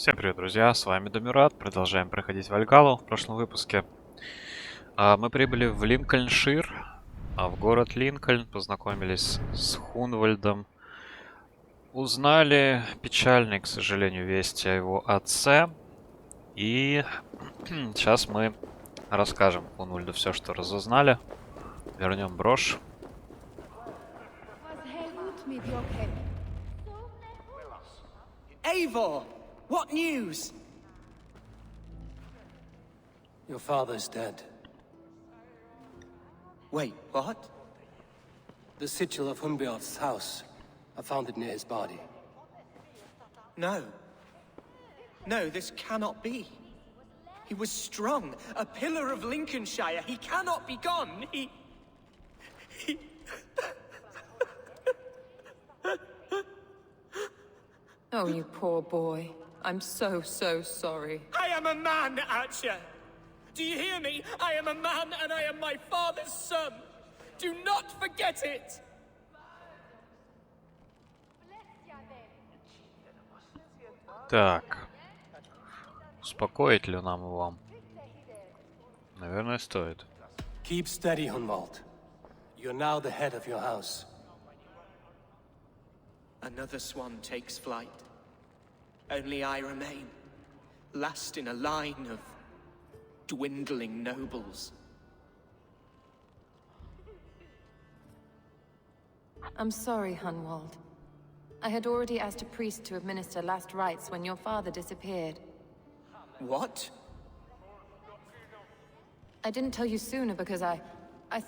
Всем привет, друзья, с вами Домират, продолжаем проходить Вальгаллу. В прошлом выпуске мы прибыли в Линкольншир, в город Линкольн, познакомились с Хунвальдом, узнали печальные, к сожалению, вести о его отце, и сейчас мы расскажем Хунвальду все, что разузнали, вернем брошь. Eivor, what news? Your father's dead. Wait, what? The sigil of Hunbjorn's house. I found it near his body. No. No, this cannot be. He was strong, a pillar of Lincolnshire. He cannot be gone. He... Oh, you poor boy. I'm so sorry. I am a man, Archer. Do you hear me? I am a man and I am my father's son. Do not forget it. Так, успокоить ли нам его? Наверное, стоит. Keep steady, Hunwald. You're now the head of your house. Another swan takes flight. Only I remain, last in a line of dwindling nobles. I'm sorry, Hunwald. I had already asked a priest to administer last rites when your father disappeared. What? I didn't tell you sooner because I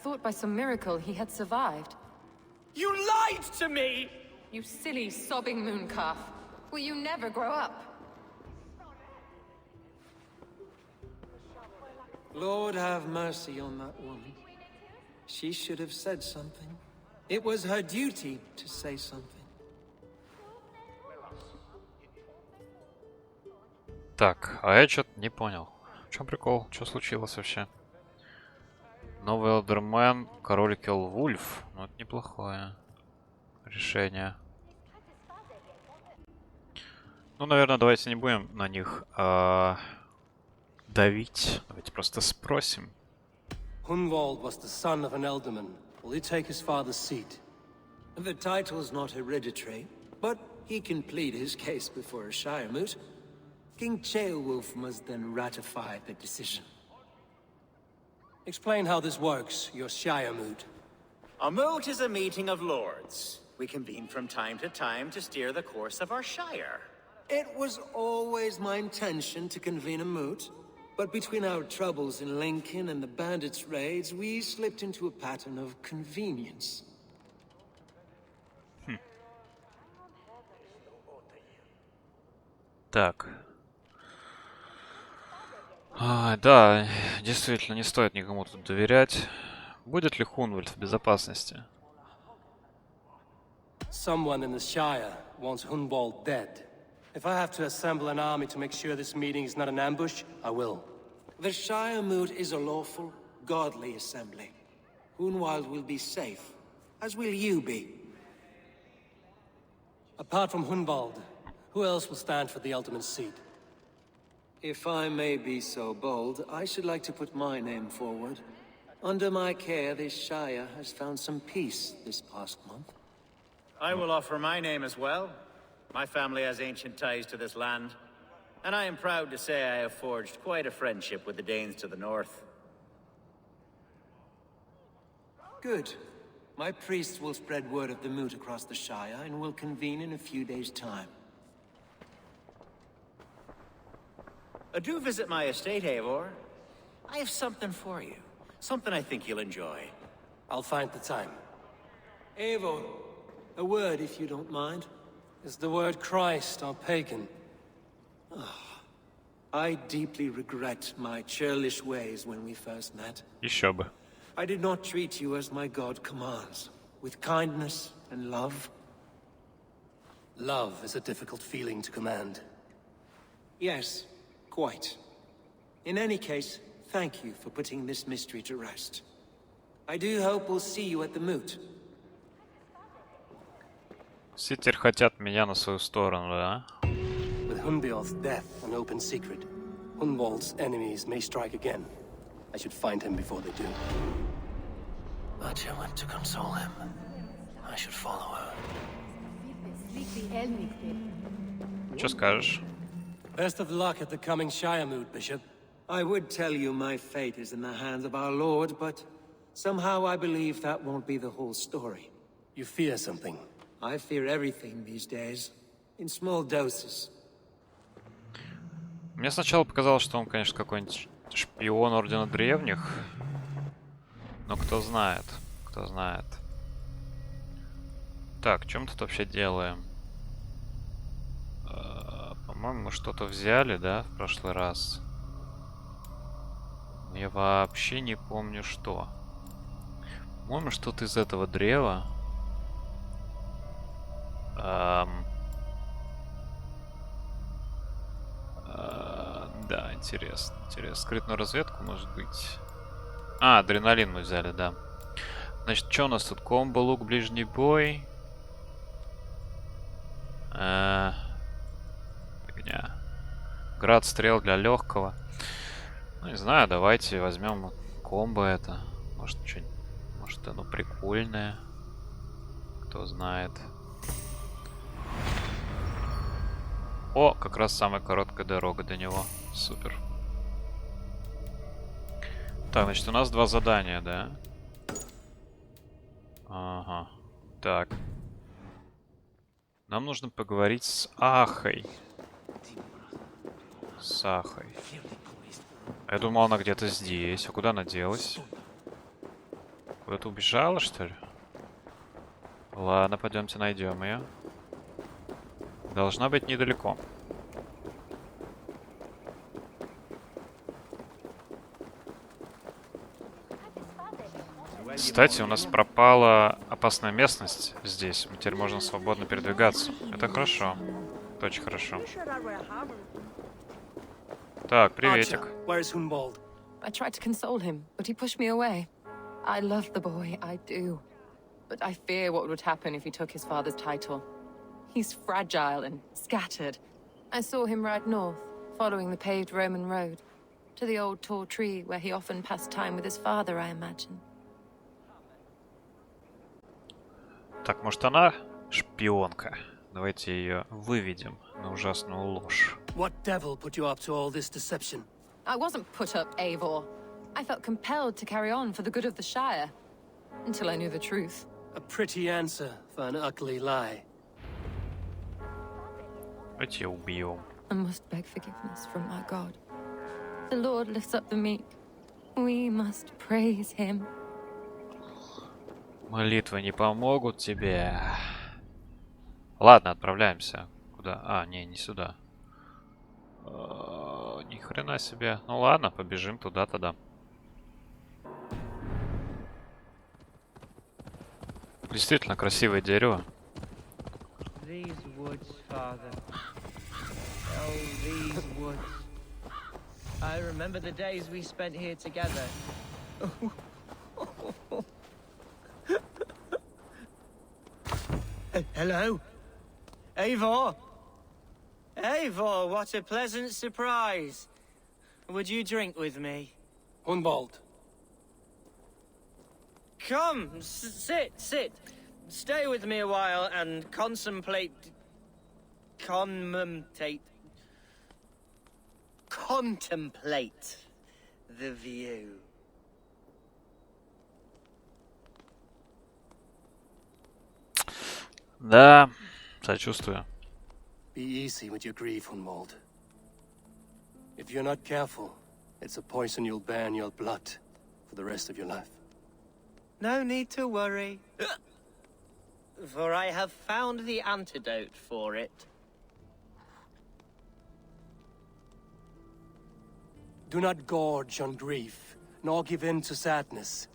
thought by some miracle he had survived. You lied to me! You silly, sobbing mooncalf. Will you never grow up? Lord have mercy on that woman. She should have said something. It was her duty to say something. Так, а я что-то не понял. В чем прикол? Что случилось вообще? Новый элдормен, король Келвульф. Ну, это неплохое решение. Ну, наверное, давайте не будем на них давить. Давайте просто спросим. Hunwald was the son of an elderman. Will he take his father's seat? The title's not hereditary, but he can plead his case before a shire moot. King Ceolwulf must then ratify the decision. Explain how this works, your shire moot. A moot is a meeting of lords. We convene from time to steer the course of our shire. It was always my intention to convene a moot, but between our troubles in Lincoln and the bandits' raids, we slipped into a pattern of convenience. Так. Да, действительно, не стоит никому тут доверять. Будет ли Хунвальд в безопасности? Someone in the Shire wants Hunwald dead. If I have to assemble an army to make sure this meeting is not an ambush, I will. The Shire moot is a lawful, godly assembly. Hunwald will be safe, as will you be. Apart from Hunwald, who else will stand for the ultimate seat? If I may be so bold, I should like to put my name forward. Under my care, this Shire has found some peace this past month. I will offer my name as well. My family has ancient ties to this land, and I am proud to say I have forged quite a friendship with the Danes to the north. Good. My priests will spread word of the moot across the Shire and will convene in a few days' time. Do visit my estate, Eivor. I have something for you. Something I think you'll enjoy. I'll find the time. Eivor, a word if you don't mind. Is the word Christ or pagan? I deeply regret my churlish ways when we first met. Еще бы. I did not treat you as my god commands, with kindness and love. Love is a difficult feeling to command. Yes, quite. In any case, thank you for putting this mystery to rest. I do hope we'll see you at the moot. Все теперь хотят меня на свою сторону, да? With Hunbeor's death an open secret, Hunwald's enemies may strike again. I should find him before they do. Archer went to console him. I should follow her. Что скажешь? Best of luck at the coming Shire mood, Bishop. I would tell you my fate is in the hands of our Lord, but somehow I believe that won't be the whole story. You fear something. I fear everything these days, in small doses. Мне сначала показалось, что он, конечно, какой-нибудь шпион ордена древних. Но кто знает, кто знает. Так, что мы тут вообще делаем? По-моему, мы что-то взяли, да, в прошлый раз. Я вообще не помню, что. По-моему, что-то из этого древа. Да, интересно, интересно. Скрытную разведку, может быть. А, адреналин мы взяли, да. Значит, что у нас тут? Комбо, лук, ближний бой. Фигня. Град, стрел для легкого. Ну, не знаю, давайте возьмем комбо это. Может, что-нибудь. Может, оно прикольное. Кто знает. О, как раз самая короткая дорога до него. Супер. Так, значит, у нас 2 задания, да? Ага. Так. Нам нужно поговорить с Ахой. С Ахой. Я думал, она где-то здесь. А куда она делась? Куда-то убежала, что ли? Ладно, пойдемте найдем ее. Должна быть недалеко. Кстати, у нас пропала опасная местность здесь. Мы теперь можем свободно передвигаться. Это хорошо. Это очень хорошо. Так, приветик. Archer, where's Hunwald? I tried to console him, but he pushed me away. I love the boy, I do. But I fear what would happen if he took his father's title. He's fragile and scattered. I saw him ride north, following the paved Roman road. To the old tall tree where he often passed time with his father, I imagine. Так, может, она шпионка? Давайте ее выведем на ужасную ложь. What devil put you up to all this deception? I wasn't put up, Eivor. I felt compelled to carry on for the good of the Shire. Until I knew the truth. A pretty answer for an ugly lie. Давайте ее убьем. I must beg forgiveness from our God. The Lord lifts up the meek. We must praise him. Молитвы не помогут тебе. Ладно, отправляемся. Куда? А, не сюда. Ни хрена себе. Ну ладно, побежим туда тогда. Действительно красивое дерево. These woods, father. Oh, these woods. I remember the days we spent here together. Hello? Eivor? Eivor, what a pleasant surprise. Would you drink with me? Hunwald. Come, sit. Stay with me a while and contemplate the view. Да, сочувствую. Be easy with your grief, Hunwald. If you're not careful, it's a poison you'll bear in your blood for the rest of your life. No need to worry, for I have found the antidote for it. Do not gorge on grief, nor give in to sadness,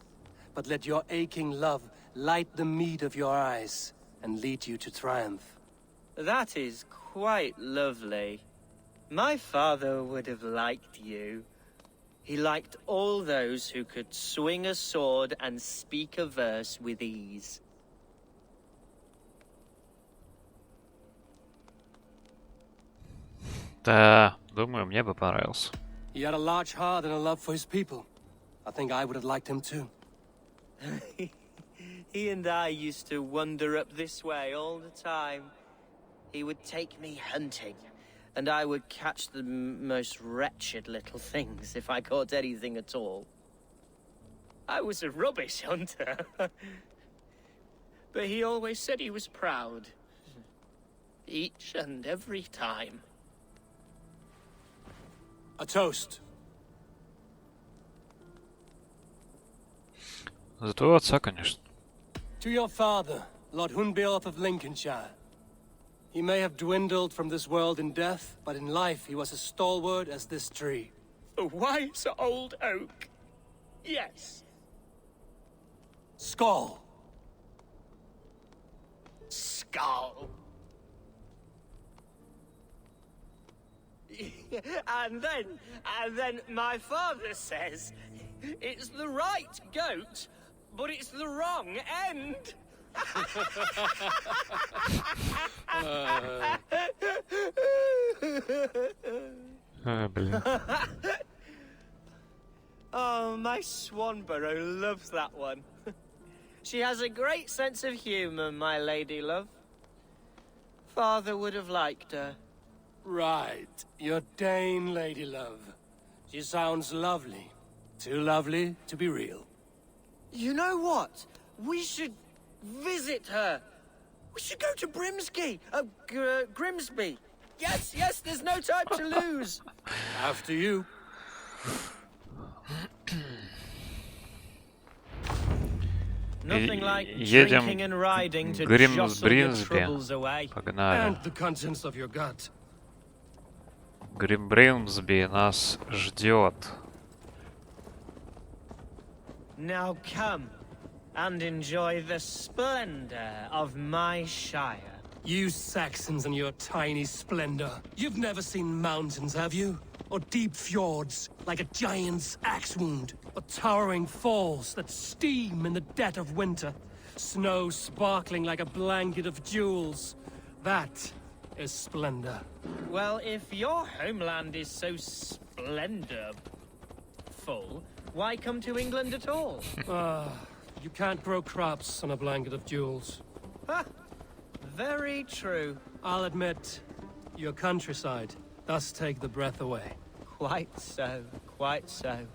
but let your aching love light the mead of your eyes and lead you to triumph. That is quite lovely. My father would have liked you. He liked all those who could swing a sword and speak a verse with ease. Да, думаю, мне бы понравился. He had a large heart and a love for his people. I think I would have liked him too. He and I used to wander up this way all the time. He would take me hunting, and I would catch the most wretched little things if I caught anything at all. I was a rubbish hunter. But he always said he was proud. Each and every time. A toast. За твоего отца, конечно. To your father, Lord Hunbeorth of Lincolnshire. He may have dwindled from this world in death, but in life he was as stalwart as this tree. A wise old oak. Yes. Skull. Skull. And then my father says it's the right goat, but it's the wrong end. Блин. Oh, my Swanborough loves that one. She has a great sense of humor, my lady love. Father would have liked her. Right. Your Dane lady love. She sounds lovely. Too lovely to be real. You know what? We should visit her. We should go to Grimsby. Yes, there's no time to lose. After you. Nothing like Едем drinking and riding to Гримсби. jostle your troubles away. Погнали. And the contents of your gut. Гримсби нас ждет. Now come and enjoy the splendor of my shire. You Saxons and your tiny splendor. You've never seen mountains, have you? Or deep fjords, like a giant's axe wound? Or towering falls that steam in the dead of winter? Snow sparkling like a blanket of jewels? That is splendor. Well, if your homeland is so splendorful, why come to England at all? You can't grow crops on a blanket of jewels. Ha! Very true. I'll admit, your countryside does take the breath away. Quite so, quite so.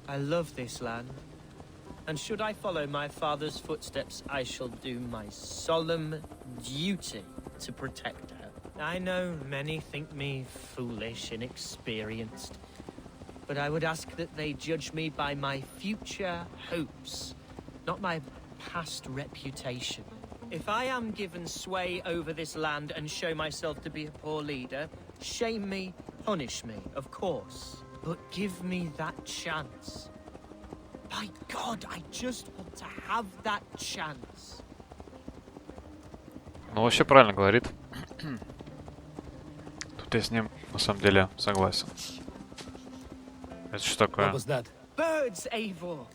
I love this land. And should I follow my father's footsteps, I shall do my solemn duty to protect her. I know many think me foolish, inexperienced, but I would ask that they judge me by my future hopes, not my past reputation. If I am given sway over this land and show myself to be a poor leader, shame me, punish me, of course, but give me that chance. By God, I just want to have that chance. Ну, вообще правильно говорит. Тут я с ним, на самом деле, согласен. Это что такое? What was that? Birds, Eivor!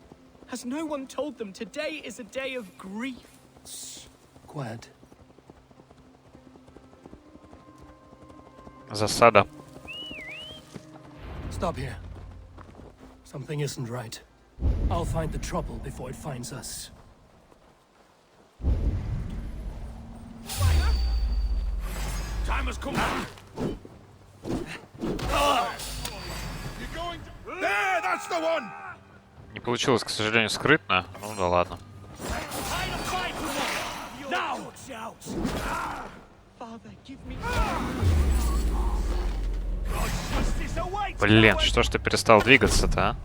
Has no one told them today is a day of grief? Quiet. Засада. Stop here. Something isn't right. I'll find the trouble before it finds us. Time has come. There, that's the one. Не получилось, к сожалению, скрытно. Ну да ладно. Блин, что ж ты перестал двигаться-то, а?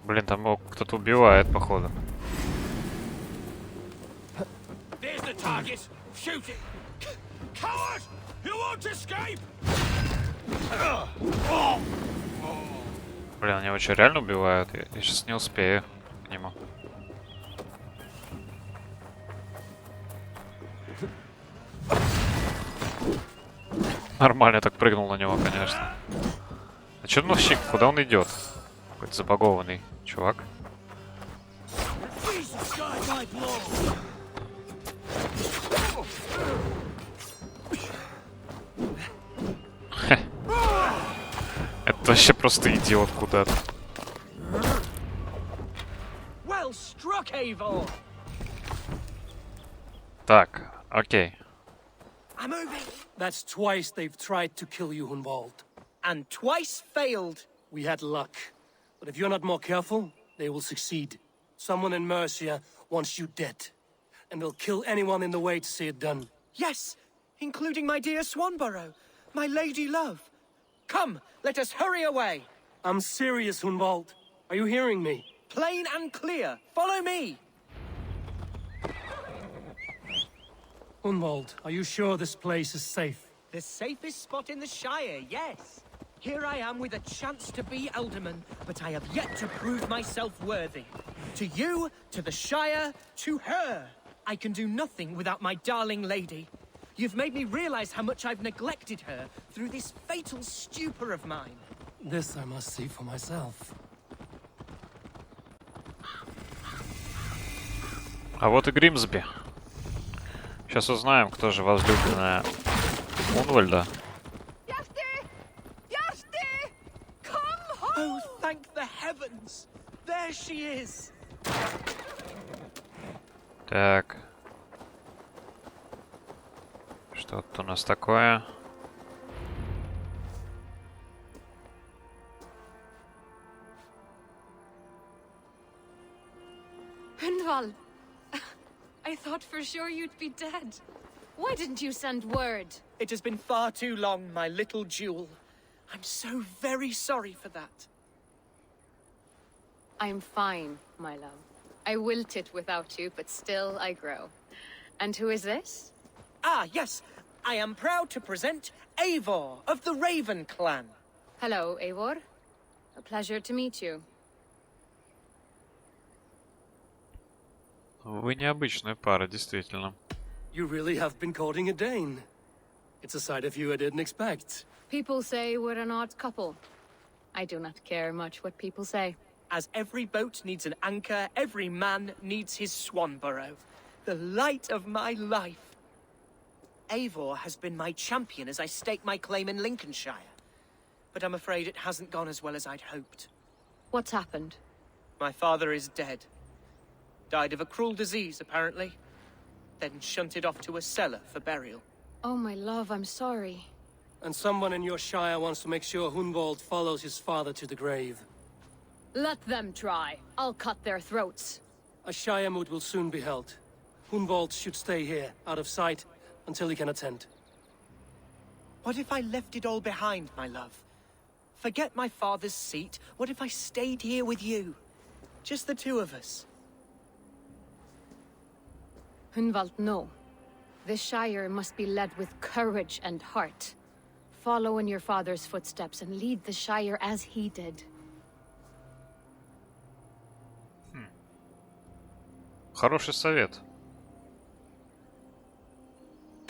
Блин, там его кто-то убивает, походу. There's the target. Shoot it. Coward! You won't escape. Блин, они его что, реально убивают? Я сейчас не успею к нему. Нормально так прыгнул на него, конечно. А чё он вообще, куда он идет? Какой-то забагованный чувак. Это вообще просто идиот куда-то. Well struck, Eivor! Так, окей. I'm moving. That's twice they've tried to kill you, Hunwald. And twice failed. We had luck. But if you're not more careful, they will succeed. Someone in Mercia wants you dead. And they'll kill anyone in the way to see it done. Yes, including my dear Swanborough, my lady love. Come, let us hurry away. I'm serious, Hunwald. Are you hearing me? Plain and clear. Follow me. Hunwald, are you sure this place is safe? The safest spot in the Shire, yes. Here I am with a chance to be Elderman, but I have yet to prove myself worthy. To you, to the Shire, to her. I can do nothing without my darling lady. You've made me realize how much I've neglected her through this fatal stupor of mine. This I must see for myself. А вот и Гримсби. Сейчас узнаем, кто же возлюбленная Унвальда. Oh, thank the heavens! There she is! Так. Что тут у нас такое? Hunwald, I thought for sure you'd be dead. Why didn't you send word? It has been far too long, my little jewel. I'm so very sorry for that. I'm fine, my love. I wilted without you, but still I grow. And who is this? Ah, yes. I am proud to present Eivor of the Raven clan. Hello, Eivor. A pleasure to meet you. Вы необычная пара, действительно. You really have been courting a Dane. It's a side of you I didn't expect. People say we're an odd couple. I do not care much what people say. As every boat needs an anchor, every man needs his Swanborough. The light of my life. Eivor has been my champion as I stake my claim in Lincolnshire. But I'm afraid it hasn't gone as well as I'd hoped. What's happened? My father is dead. Died of a cruel disease, apparently. Then shunted off to a cellar for burial. Oh, my love, I'm sorry. And someone in your shire wants to make sure Hunwald follows his father to the grave. Let them try. I'll cut their throats. A shire moot will soon be held. Hunwald should stay here, out of sight, until he can attend. What if I left it all behind, my love? Forget my father's seat. What if I stayed here with you? Just the two of us. Hunwald, no. This Shire must be led with courage and heart. Follow in your father's footsteps and lead the Shire as he did. Хороший совет.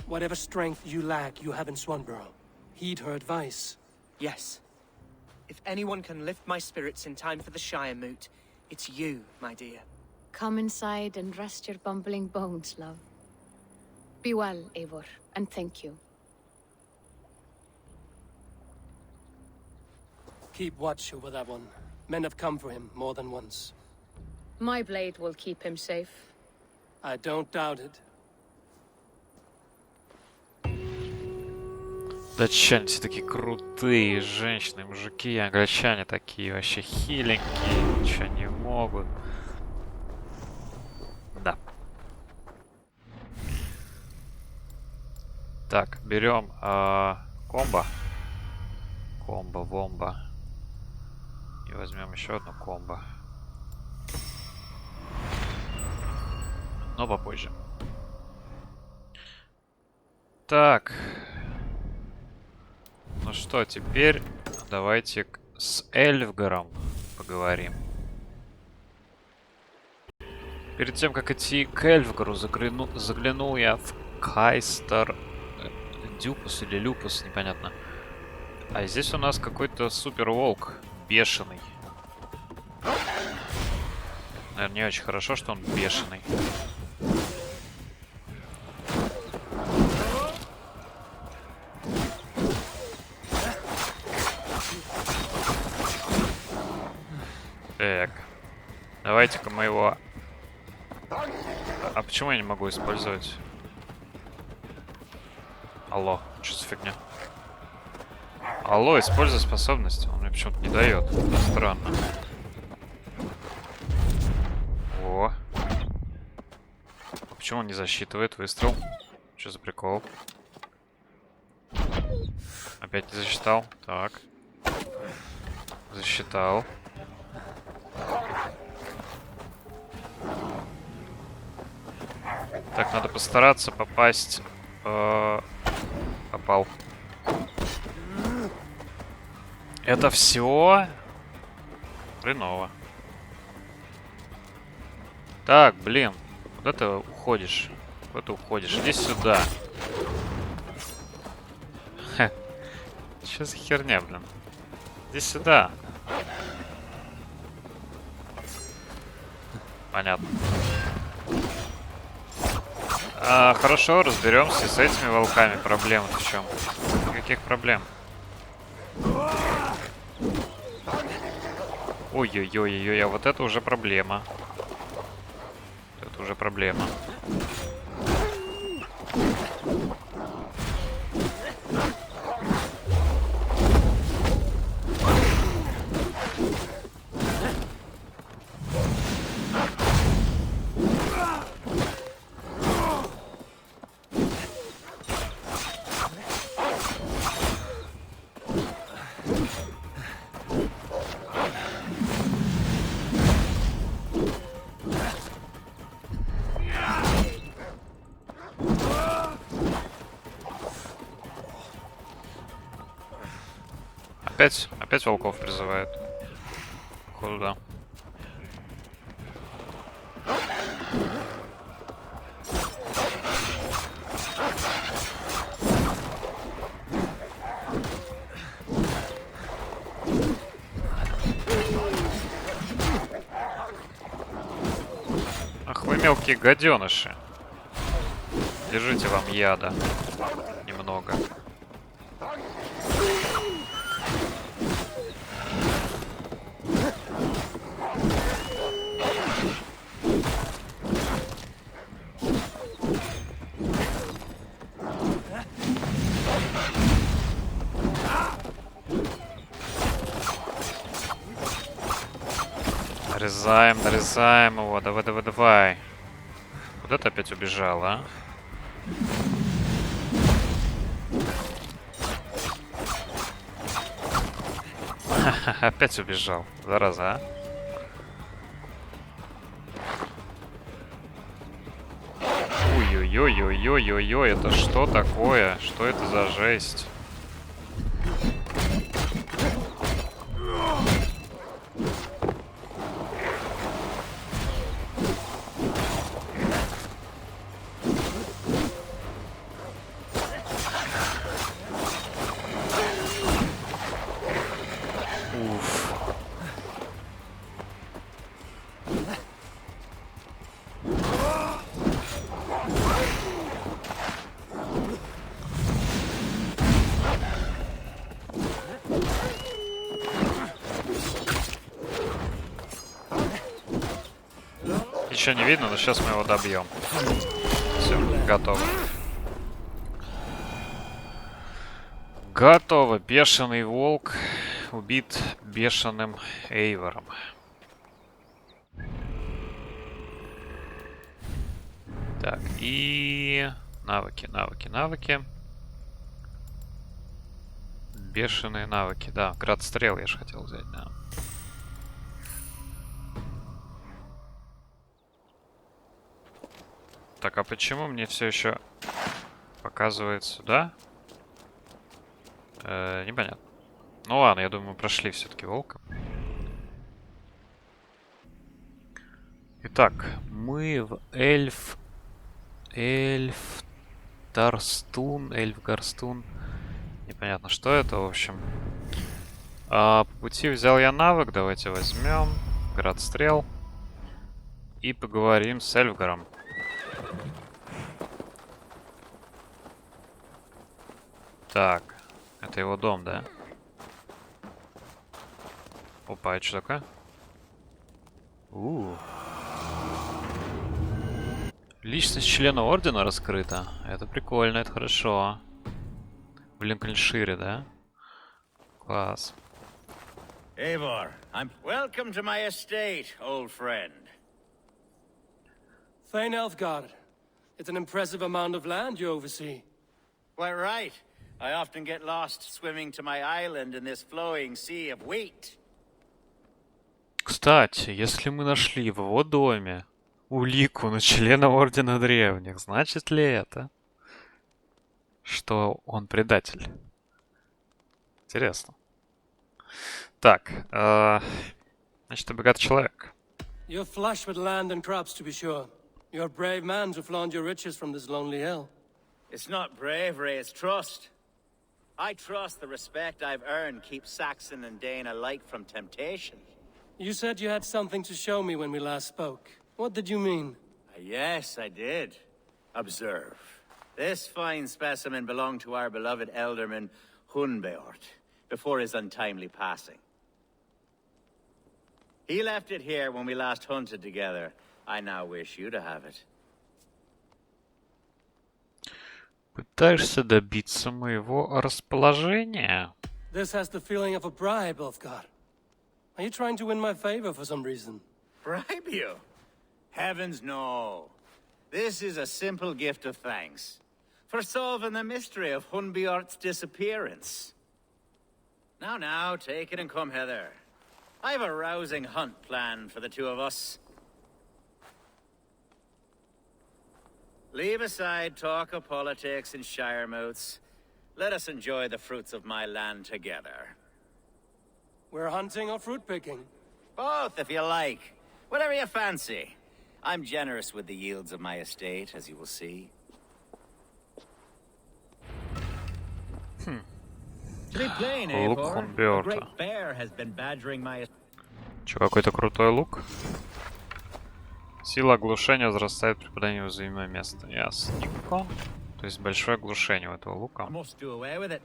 Whatever strength you lack, you have in Swanborough. Heed her advice. Yes. If anyone can lift my spirits in time for the Shire moot, it's you, my dear. Come inside and rest your bumbling bones, love. Be well, Eivor, and thank you. Keep watch over that one. Men have come for him more than once. My blade will keep him safe. I don't doubt it. Датчане все такие крутые, женщины, мужики, англичане такие вообще хиленькие, ничего не могут. Да. Так, берем комбо. Комбо-вомбо. И возьмем еще одну комбо. Но попозже. Так. Ну что, теперь давайте с Эльфгаром поговорим. Перед тем, как идти к Эльфгару, заглянул я в Кайстер Дюпус или Люпус, непонятно. А здесь у нас какой-то супер волк, бешеный. Наверное, не очень хорошо, что он бешеный. Так. Давайте-ка мы его... А почему я не могу использовать? Алло, что за фигня? Алло, используй способность. Он мне почему-то не дает. Это странно. О. А почему он не засчитывает выстрел? Что за прикол? Опять не засчитал. Так. Засчитал. Так, надо постараться попасть. Попал. Это все? Хреново. Так, блин. Куда ты уходишь? Куда ты уходишь? Иди сюда. Ха. Что за херня, блин? Иди сюда. Понятно. Хорошо, разберемся с этими волками. Проблема в чем? Никаких проблем. Ой-ой-ой-ой, а вот это уже проблема. Это уже проблема. Опять волков призывают. Куда? Ах вы мелкие гаденыши. Держите вам яда. Немного. Нарезаем его. Давай. Куда ты опять убежал, а? Опять убежал. Зараза, а? Ой-ой-ой-ой-ой-ой-ой. Это что такое? Что это за жесть? Еще не видно, но сейчас мы его добьем. Все, готово. Готово. Бешеный волк убит бешеным Эйвором. Так, и... навыки. Бешеные навыки. Да, град стрел я же хотел взять, да. Так, а почему мне все еще показывает сюда? Непонятно. Ну ладно, я думаю, мы прошли все-таки волка. Итак, мы в Эльфгарстун. Непонятно, что это, в общем. По пути взял я навык, давайте возьмем. Град стрел. И поговорим с Эльфгаром. Так, это его дом, да? Опа, это что такое? Личность члена ордена раскрыта. Это прикольно, это хорошо. В Линкольншире, да? Класс. Eivor, I'm welcome to my estate, old friend. Thane Elfgard. It's an impressive amount of land you oversee. Quite right. I often get lost swimming to my island in this flowing sea of wheat. Кстати, если мы нашли в его доме улику на члена Ордена Древних, значит ли это, что он предатель? Интересно. Так, значит, ты богатый человек. You're flush with land and crops, to be sure. You're a brave man to flaunt your riches from this lonely hill. It's not bravery, it's trust. I trust the respect I've earned keeps Saxon and Dane alike from temptation. You said you had something to show me when we last spoke. What did you mean? Yes, I did. Observe. This fine specimen belonged to our beloved elderman Hunbeort before his untimely passing. He left it here when we last hunted together. I now wish you to have it. Пытаешься добиться моего расположения? This has the feeling of a bribe, Ulfgar. Are you trying to win my favor for some reason? Bribe you? Heavens no. This is a simple gift of thanks for solving the mystery of Hunbeort's disappearance. Now, take it and come hither. I have a rousing hunt planned for the two of us. Leave aside talk of politics and shire moots. Let us enjoy the fruits of my land together. We're hunting or fruit picking? Both, if you like. Whatever you fancy. I'm generous with the yields of my estate, as you will see. To be plain, Eivor, a great bear has been badgering my... Чё, какой-то крутой лук? Сила оглушения возрастает при попадании в уязвимое место. Ясненько. То есть большое оглушение у этого лука. I must do away with it,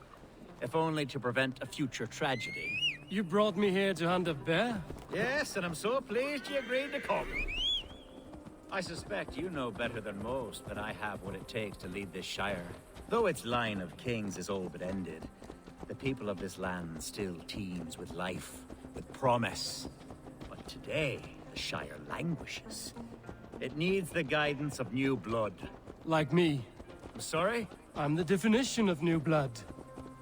if only to prevent a future tragedy. You brought me here to hunt a bear? Yes, and I'm so pleased you agreed to come. I suspect you know better than most that I have what it takes to lead this shire. Though its line of kings is all but ended, the people of this land still teems with life, with promise. But today, the shire languishes. It needs the guidance of new blood. Like me. I'm sorry? I'm the definition of new blood.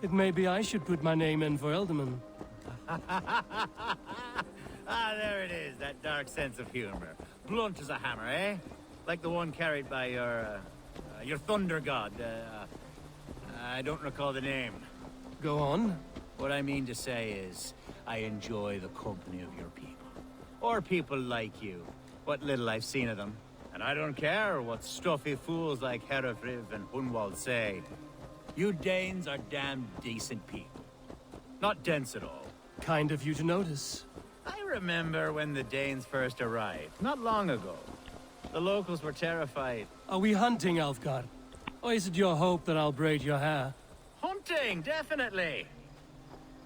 It may be I should put my name in for Elderman. Ah, there it is, that dark sense of humor. Blunt as a hammer, eh? Like the one carried by your thunder god. I don't recall the name. Go on. What I mean to say is, I enjoy the company of your people. Or people like you. What little I've seen of them. And I don't care what stuffy fools like Herefriv and Hunwald say. You Danes are damn decent people. Not dense at all. Kind of you to notice. I remember when the Danes first arrived, not long ago. The locals were terrified. Are we hunting, Alfgard? Or is it your hope that I'll braid your hair? Hunting, definitely.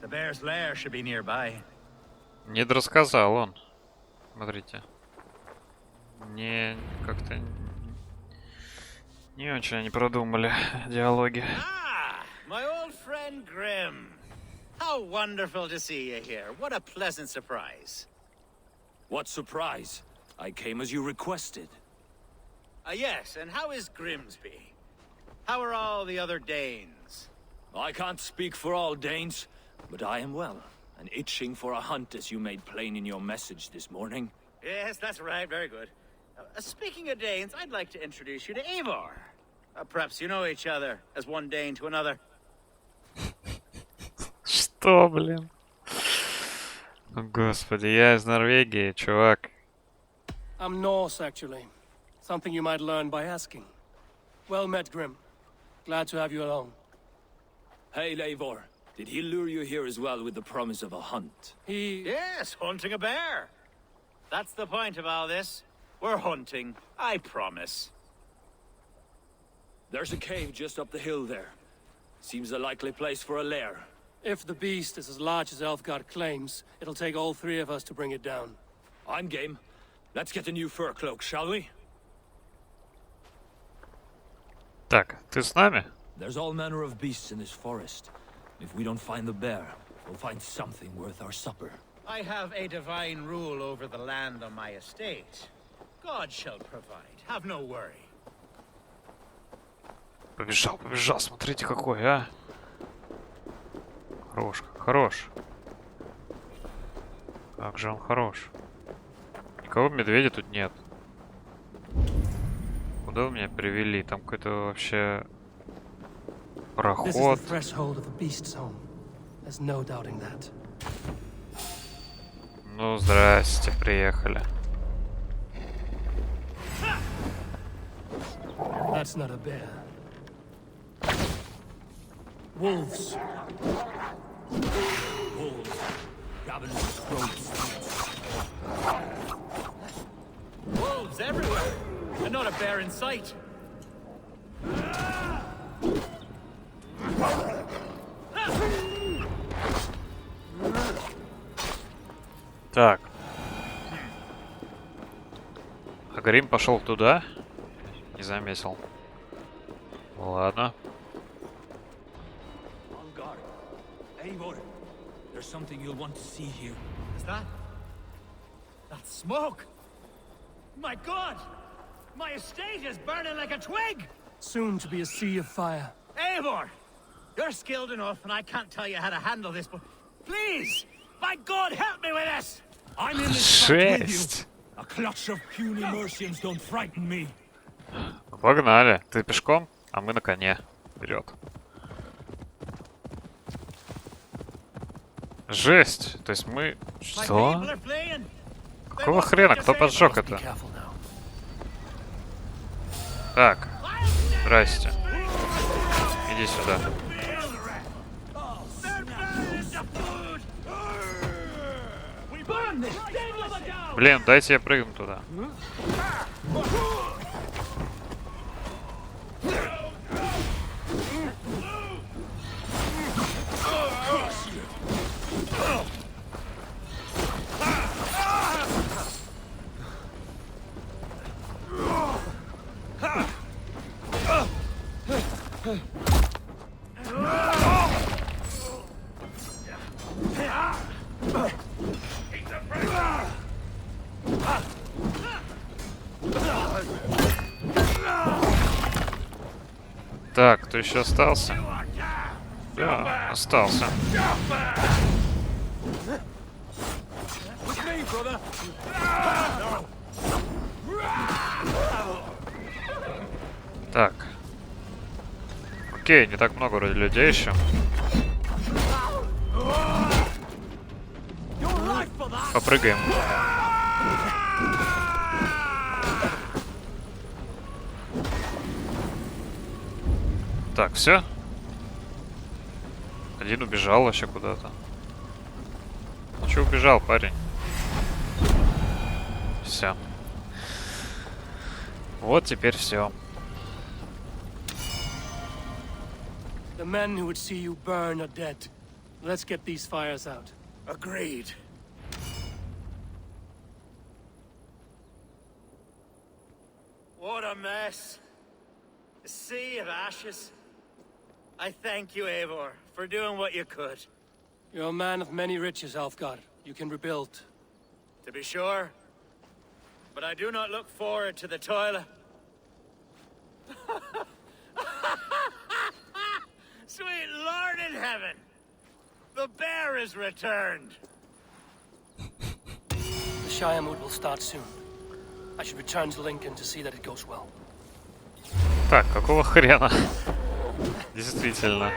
The bear's lair should be nearby. Недорассказал он. Смотрите. Не, как-то не очень они продумали диалоги. Ah, my old friend Grim. How wonderful to see you here. What a pleasant surprise. What surprise? I came as you requested. Yes, and how is Grimsby? How are all the other Danes? I can't speak for all Danes, but I am well, and itching for a hunt as you made plain in your message this morning. Yes, that's right. Very good. Speaking of Danes, I'd like to introduce you to Eivor. Perhaps you know each other as one Dane to another. Что, блин? Господи, я из Норвегии, чувак. I'm Norse, actually. Something you might learn by asking. Well met, Grim. Glad to have you along. Hey, Eivor. Did he lure you here as well with the promise of a hunt? He... Yes, hunting a bear. That's the point of all this. We're hunting, I promise. There's a cave just up the hill there. Seems a likely place for a lair. If the beast is as large as Elfgard claims, it'll take all three of us to bring it down. I'm game. Let's get a new fur cloak, shall we? Так, ты с нами? There's all manner of beasts in this forest. If we don't find the bear, we'll find something worth our supper. I have a divine rule over the land on my estate. God shall provide, have no worry. Побежал, побежал, смотрите какой, а. Хорош, хорош. Как же он хорош. Никого медведя тут нет. Куда вы меня привели? Там какой-то вообще проход. Ну, здрасте, приехали. That's not a bear. Wolves. Wolves. Ravenous throats. Wolves everywhere, and not a bear in sight. Так. А Грим пошел туда? Не заметил. Ладно. On guard. Eivor, there's something you'll want to see here. Is that smoke? My God! My estate is burning like a twig! Soon to be a sea of fire. Eivor! You're skilled enough, and I can't tell you how to handle this, but please! By God, help me with this! I'm in this fight with Шесть. you. A clutch of puny Mercians don't frighten me. Погнали. Ты пешком, а мы на коне. Вперед. Жесть. То есть мы... My Что? people are fleeing! Какого хрена? Кто поджег это? Так. Здрасте. Иди сюда. Блин, дайте я прыгну туда. Так, кто еще остался? Да, остался. Так. Окей, не так много вроде людей еще. Попрыгаем. Так, все. Один убежал вообще куда-то. Че убежал, парень? Все. Вот теперь все. The men who would see you burn are dead. Let's get these fires out. Agreed. What a mess. A sea of ashes. I thank you, Eivor, for doing what you could. You're a man of many riches, Alfgar. You can rebuild. To be sure. But I do not look forward to the toilet. Sweet Lord in heaven! The bear is returned! The Shire mood will start soon. I should return to Lincoln to see that it goes well. Так, какого хрена? Действительно.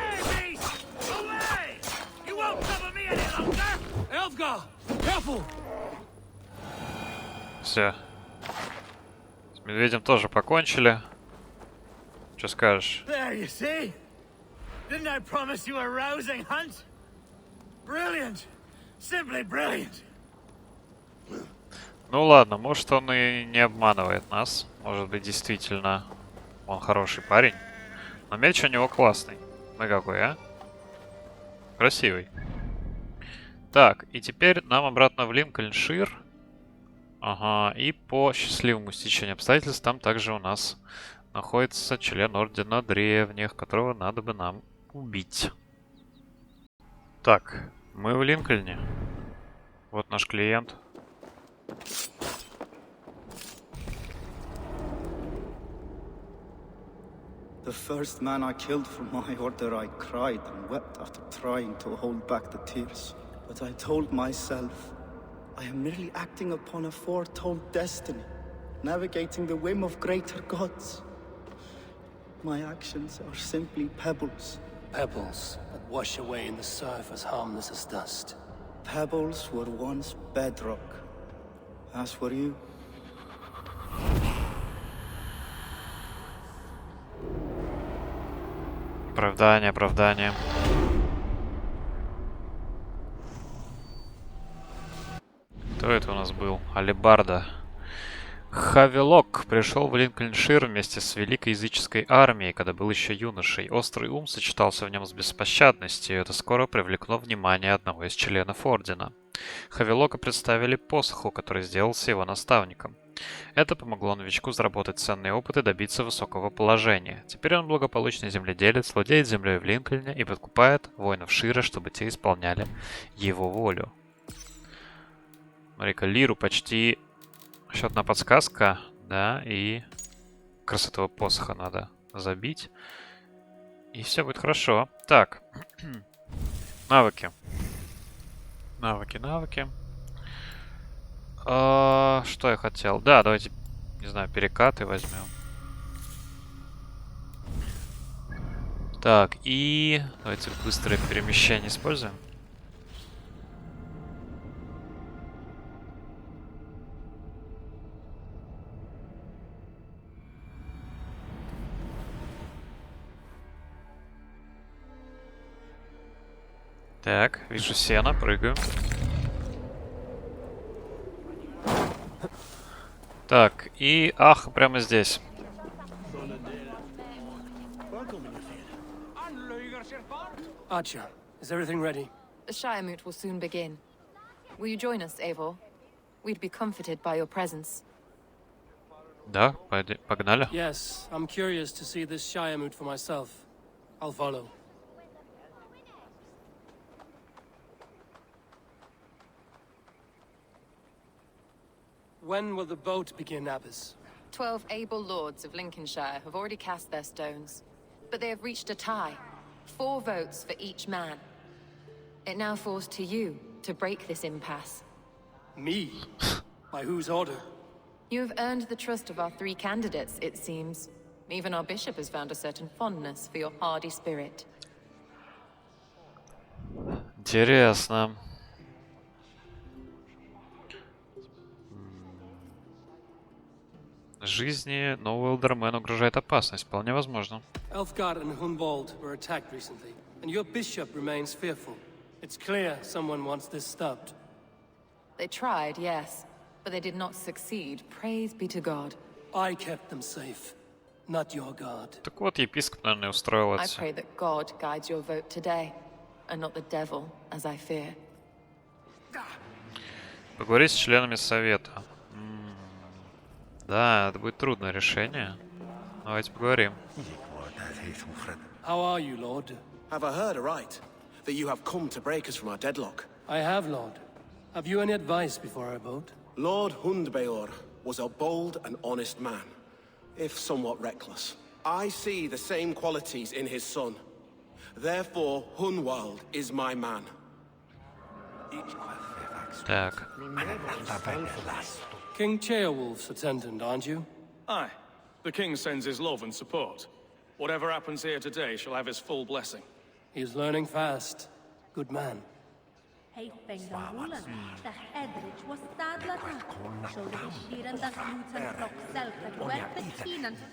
Elfgar! Careful! Все. С медведем тоже покончили. Что скажешь? There, you see? Didn't I promise you a rousing hunt? Brilliant! Simply brilliant! Ну ладно, может он и не обманывает нас. Может быть, действительно, он хороший парень. Но меч у него классный. Ну какой, а? Красивый. Так, и теперь нам обратно в Линкольншир. Ага, и по счастливому стечению обстоятельств там также у нас находится член ордена древних, которого надо бы нам убить. Так, мы в Линкольне. Вот наш клиент. The first man I killed for my order, I cried and wept after trying to hold back the tears. But I told myself, I am merely acting upon a foretold destiny, navigating the whim of greater gods. My actions are simply pebbles. Pebbles that wash away in the surf as harmless as dust. Pebbles were once bedrock, as were you. Оправдание, оправдание. Кто это у нас был? Алебарда. Хавелок пришел в Линкольншир вместе с великой языческой армией, когда был еще юношей. Острый ум сочетался в нем с беспощадностью, и это скоро привлекло внимание одного из членов ордена. Хавелока представили посоху, который сделался его наставником. Это помогло новичку заработать ценный опыт и добиться высокого положения. Теперь он благополучный земледелец, владеет землей в Линкольне и подкупает воинов Шира, чтобы те исполняли его волю. Смотри-ка, Лиру почти... Еще одна подсказка, да, и как раз этого посоха надо забить. И все будет хорошо. Так, навыки. Навыки. Что я хотел? Да, давайте, не знаю, перекаты возьмем. Так, и давайте быстрое перемещение используем. Так, вижу сено, прыгаю. Так, и ах, прямо здесь. Archer, is everything ready? The Shire Moot will soon begin. Will you join us, Eivor? We'd be comforted by your presence. Да, погнали. Yes, I'm curious to see this Shire Moot for myself. I'll follow. When will the boat begin, Abbess? 12 able lords of Lincolnshire have already cast their stones, but they have reached a tie. 4 votes for each man. It now falls to you to break this impasse. Me? By whose order? You have earned the trust of our 3 candidates, it seems. Even our bishop has found a certain fondness for your hardy spirit. Интересно. Жизни нового элдормена угрожает опасность. Вполне возможно. Elfgard and Hunwald were attacked recently, and your bishop remains fearful. It's clear someone wants this stopped. They tried, yes, but they did not succeed. Praise be to God. I kept them safe, not your God. Так вот, епископ, наверное, устроил I это. pray that God guides your vote today, and not the devil, as I fear. Поговорить с членами совета. Да, это будет трудное решение. Давайте поговорим. How are you, Lord? Have I heard aright that you have come to break us from our deadlock? I have, Lord. Have you any advice before our vote? Lord Hundbeor was a bold and honest man, if somewhat reckless. I see the same qualities in his son. Therefore, Hunwald is my man. Так. King Ceolwulf's attendant, aren't you? Aye. The king sends his love and support. Whatever happens here today shall have his full blessing. He's learning fast. Good man.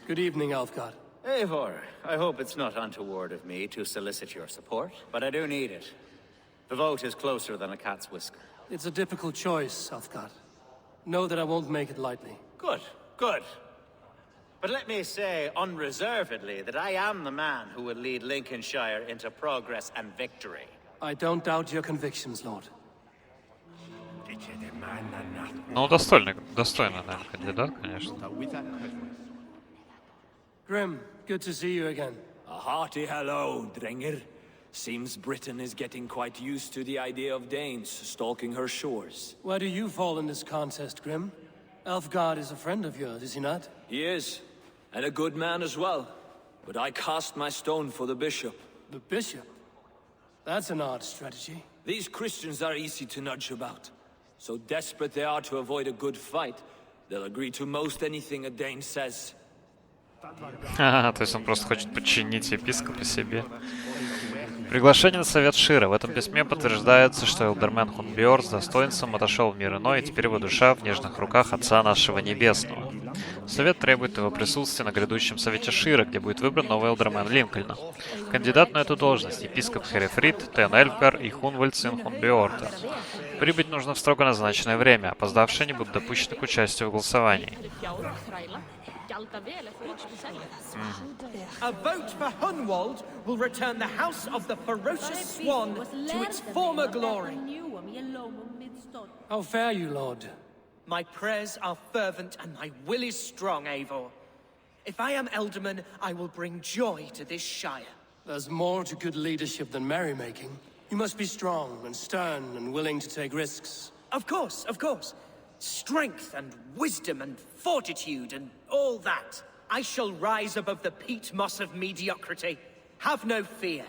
Good evening, Alfgard. Eivor, I hope it's not untoward of me to solicit your support, but I do need it. The vote is closer than a cat's whisker. It's a difficult choice, Alfgard. Know that I won't make it lightly. Good, good. But let me say unreservedly that I am the man who will lead Lincolnshire into progress and victory. I don't doubt your convictions, Lord. Ну, достойный, наверное, кандидат, конечно. Grim, good to see you again. A hearty hello, Drenger. Seems Britain is getting quite used to the idea of Danes stalking her shores. Where do you fall in this contest, Grim? Elfgard is a friend of yours, is he not? He is, and a good man as well. But I cast my stone for the bishop. The bishop? That's an odd strategy. These Christians are easy to nudge about. So desperate they are to avoid a good fight, they'll agree to most anything a Dane says. То есть он просто хочет подчинить епископа себе. Приглашение на совет Шира. В этом письме подтверждается, что элдормен Хунбиор с достоинством отошел в мир иной, и теперь его душа в нежных руках Отца нашего Небесного. Совет требует его присутствия на грядущем совете Шира, где будет выбран новый элдормен Линкольна. Кандидат на эту должность — епископ Херефрид, Тен Эльфгар и Хунвальд, сын Хунбиорта. Прибыть нужно в строго назначенное время, опоздавшие не будут допущены к участию в голосовании. A vote for Hunwald will return the House of the Ferocious Swan to its former glory. How fare you, Lord? My prayers are fervent and my will is strong, Eivor. If I am Elderman, I will bring joy to this shire. There's more to good leadership than merrymaking. You must be strong and stern and willing to take risks. Of course, of course. Strength and wisdom and fortitude and all that. I shall rise above the peat moss of mediocrity. Have no fear.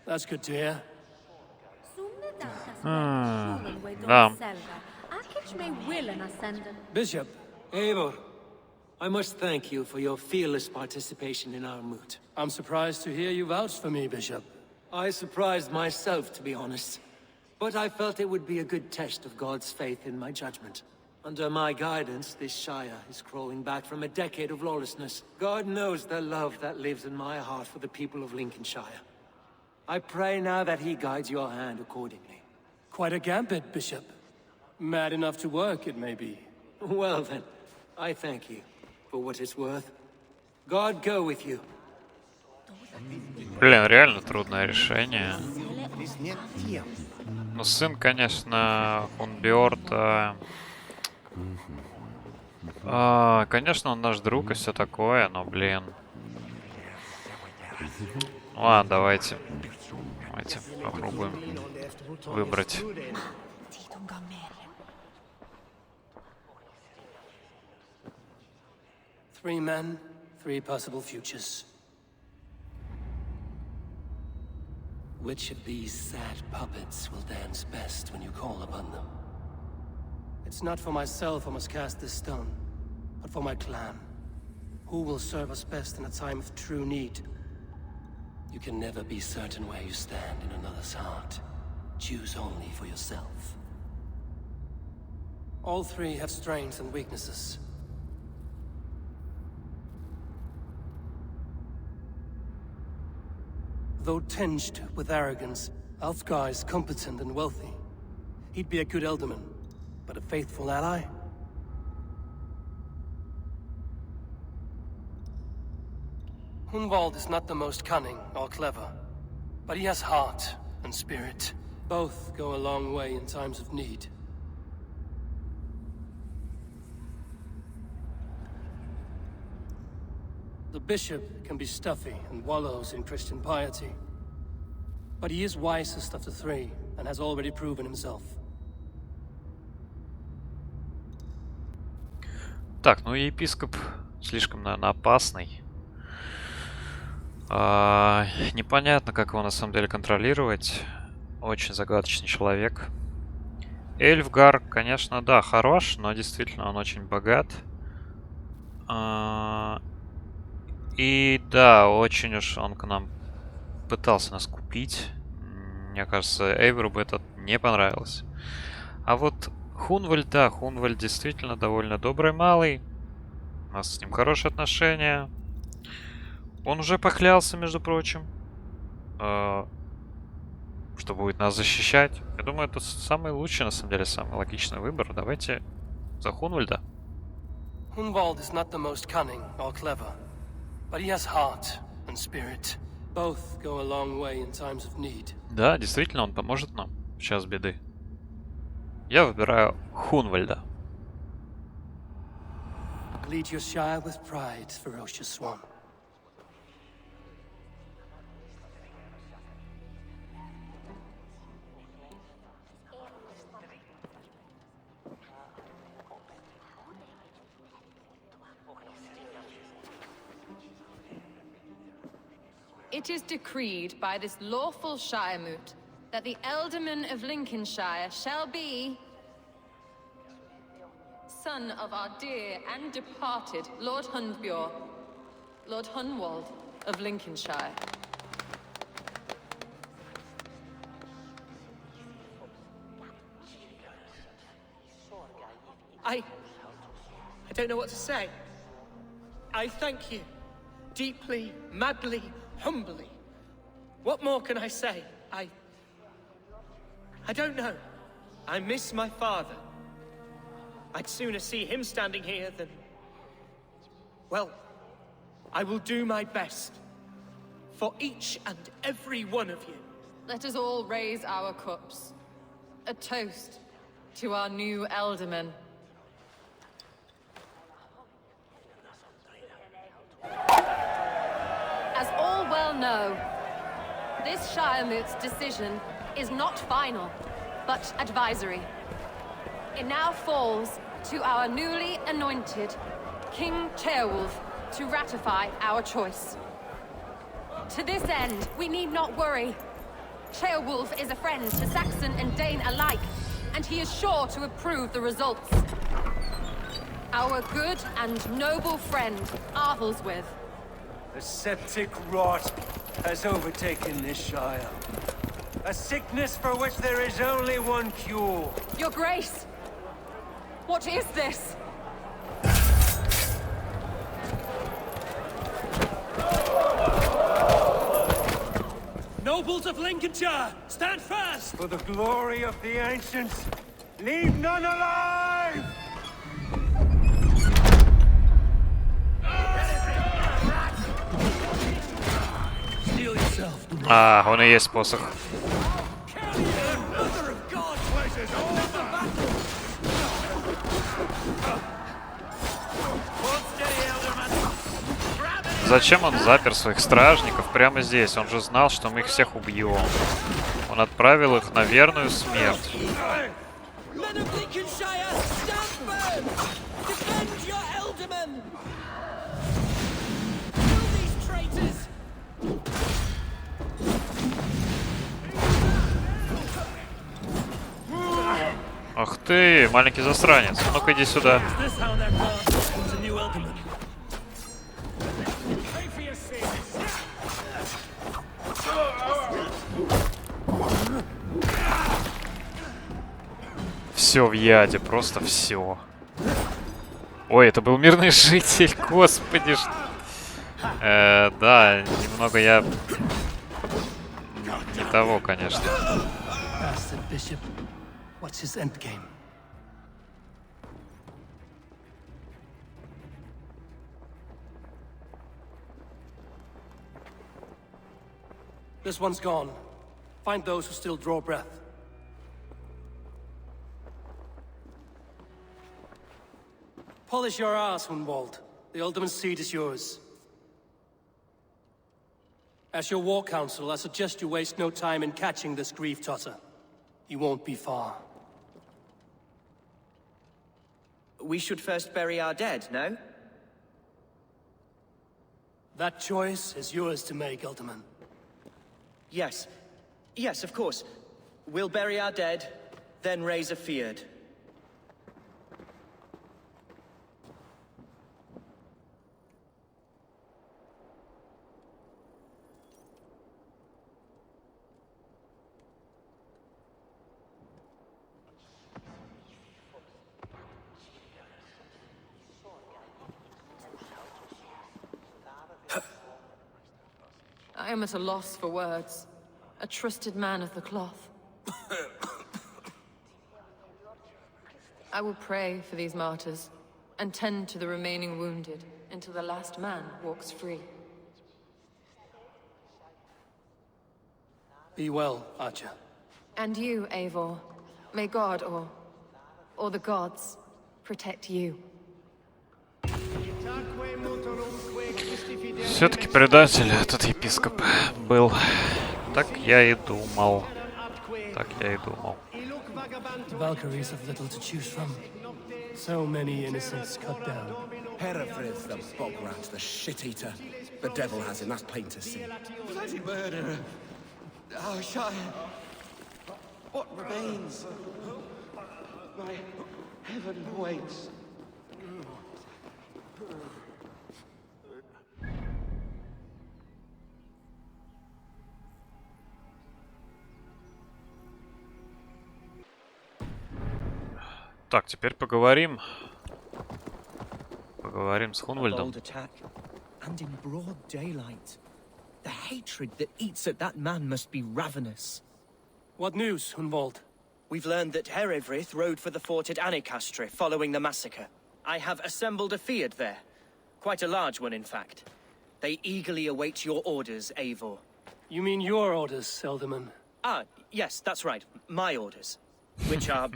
That's good to hear. Да. Bishop, Eivor, I must thank you for your fearless participation in our moot. I'm surprised to hear you vouch for me, Bishop. I surprised myself, to be honest. But I felt it would be a good test of God's faith in my judgment. Under my guidance, this shire is crawling back from a decade of lawlessness. God knows the love that lives in my heart for the people of Lincolnshire. I pray now that he guides your hand accordingly. Quite a gambit, Bishop. Mad enough to work, it may be. Well then, I thank you for what it's worth. God go with you. Блин, реально трудное решение. Ну, сын, конечно, Хунбиорта... конечно, он наш друг и все такое, но, блин. Ладно, давайте попробуем выбрать. Three men, three possible futures. Which of these sad puppets will dance best when you call upon them? It's not for myself I must cast this stone, but for my clan. Who will serve us best in a time of true need? You can never be certain where you stand in another's heart. Choose only for yourself. All three have strengths and weaknesses. Though tinged with arrogance, Alfgar is competent and wealthy. He'd be a good elderman, but a faithful ally? Hunwald is not the most cunning or clever, but he has heart and spirit. Both go a long way in times of need. The bishop can be stuffy and wallows in Christian piety. But he is wisest of the three, and has already proven himself. Так, ну епископ слишком, наверное, опасный. Непонятно, как его на самом деле контролировать. Очень загадочный человек. Эльфгар, конечно, да, хорош, но действительно он очень богат. И да, очень уж он к нам пытался нас купить. Мне кажется, Эйверу бы это не понравилось. А вот Хунвальд, да, Хунвальд действительно довольно добрый малый. У нас с ним хорошие отношения. Он уже поклялся, между прочим, что будет нас защищать. Я думаю, это самый лучший, на самом деле, самый логичный выбор. Давайте За Хунвальда? Hunwald is not the most cunning or clever, but he has heart and spirit. Both go a long way in times of need. Да, действительно, он поможет нам в час беды. Я выбираю Хунвальда. Lead your shire with pride, ferocious swan. It is decreed by this lawful shire moot that the elderman of Lincolnshire shall be son of our dear and departed Lord Hunbjorn, Lord Hunwald of Lincolnshire. I don't know what to say. I thank you. Deeply, madly, humbly. What more can I say? I don't know. I miss my father. I'd sooner see him standing here than... Well, I will do my best. For each and every one of you. Let us all raise our cups. A toast to our new elderman. As all well know, this Shire Moot's decision is not final, but advisory. It now falls to our newly anointed King Ceolwulf to ratify our choice. To this end, we need not worry. Ceolwulf is a friend to Saxon and Dane alike, and he is sure to approve the results. Our good and noble friend, Arthelswith. The septic rot has overtaken this shire. A sickness for which there is only one cure. Your Grace! What is this? Nobles of Lincolnshire, stand fast! For the glory of the ancients, leave none alive! Steel yourself. А, он и есть посох. Зачем он запер своих стражников прямо здесь? Он же знал, что мы их всех убьем. Он отправил их на верную смерть. Ах ты, маленький засранец. Ну-ка иди сюда. Все в яде, просто все. Ой, это был мирный житель, господи. Да, немного я... Не того, конечно. What's his endgame? This one's gone. Find those who still draw breath. Polish your ass, Hunwald. The Alderman's seat is yours. As your war council, I suggest you waste no time in catching this grief-totter. He won't be far. We should first bury our dead, no? That choice is yours to make, Alderman. Yes. Yes, of course. We'll bury our dead, then raise a feard. I am at a loss for words. A trusted man of the cloth. I will pray for these martyrs and tend to the remaining wounded until the last man walks free. Be well, Archer. And you, Eivor. May God or the gods protect you. Все-таки предатель этот епископ был. Так я и думал. Так я и думал. The Valkyries have little to choose from. So many innocents cut down. Herefrith, the bog-rat, the shit-eater. The devil has him, that's plain to see. Bloody murderer. Our Shire. What remains? My heaven waits. Так, теперь поговорим. Поговорим с Хунвальдом. And in broad daylight. The hatred that eats at that man must be ravenous. What news, Hunwald? We've learned that Herefrith rode for the fort at Annikastre following the massacre. I have assembled a field there. Quite a large one, in fact. They eagerly await your orders, Eivor. You mean your orders, Elderman? Ah, yes, that's right. My orders. Which are...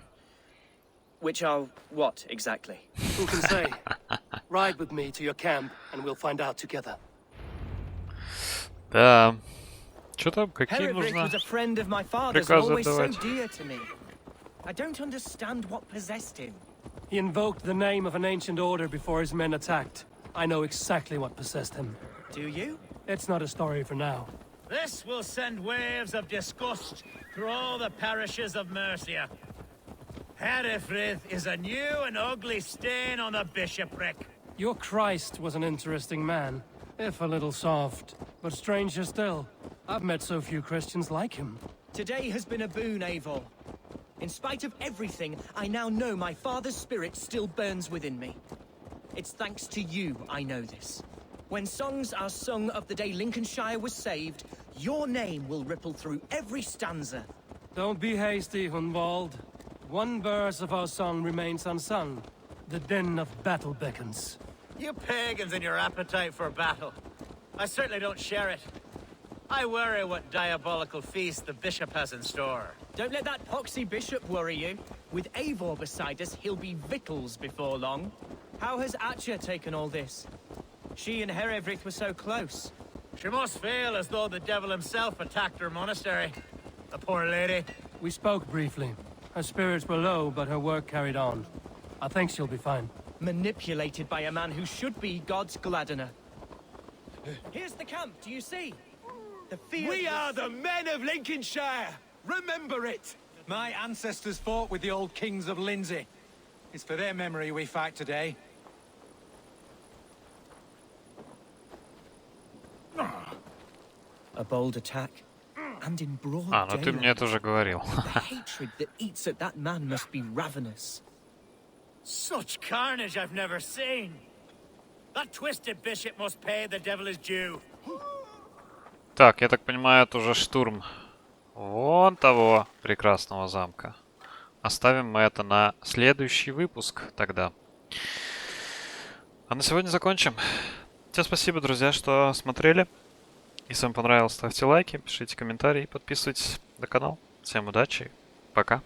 Which are what, exactly? Who can say? Ride with me to your camp, and we'll find out together. Да. Что там? Какие Herefrith нужно was a friend of my father's, приказы always so отдавать? dear to me. I don't understand what possessed him. He invoked the name of an ancient order before his men attacked. I know exactly what possessed him. Do you? It's not a story for now. This will send waves of disgust through all the parishes of Mercia. Herefrith is a new and ugly stain on the bishopric. Your Christ was an interesting man, if a little soft. But stranger still, I've met so few Christians like him. Today has been a boon, Eivor. In spite of everything, I now know my father's spirit still burns within me. It's thanks to you I know this. When songs are sung of the day Lincolnshire was saved, your name will ripple through every stanza. Don't be hasty, Hunwald. One verse of our song remains unsung. The din of battle beckons. You pagans and your appetite for battle. I certainly don't share it. I worry what diabolical feast the bishop has in store. Don't let that poxy bishop worry you. With Eivor beside us, he'll be victuals before long. How has Atcha taken all this? She and Herefrith were so close. She must feel as though the devil himself attacked her monastery. The poor lady. We spoke briefly. Her spirits were low, but her work carried on. I think she'll be fine. Manipulated by a man who should be God's gladdener. Here's the camp, do you see? The field We are the men of Lincolnshire! Remember it! My ancestors fought with the old kings of Lindsey. It's for their memory we fight today. A bold attack, and in broad А, ну ты мне это уже говорил. The hatred that eats at that man must be ravenous. Such carnage I've never seen. That twisted bishop must pay the devil his due. Так, я так понимаю, это уже штурм вон того прекрасного замка. Оставим мы это на следующий выпуск тогда. А на сегодня закончим. Всем спасибо, друзья, что смотрели. Если вам понравилось, ставьте лайки, пишите комментарии, подписывайтесь на канал. Всем удачи, пока.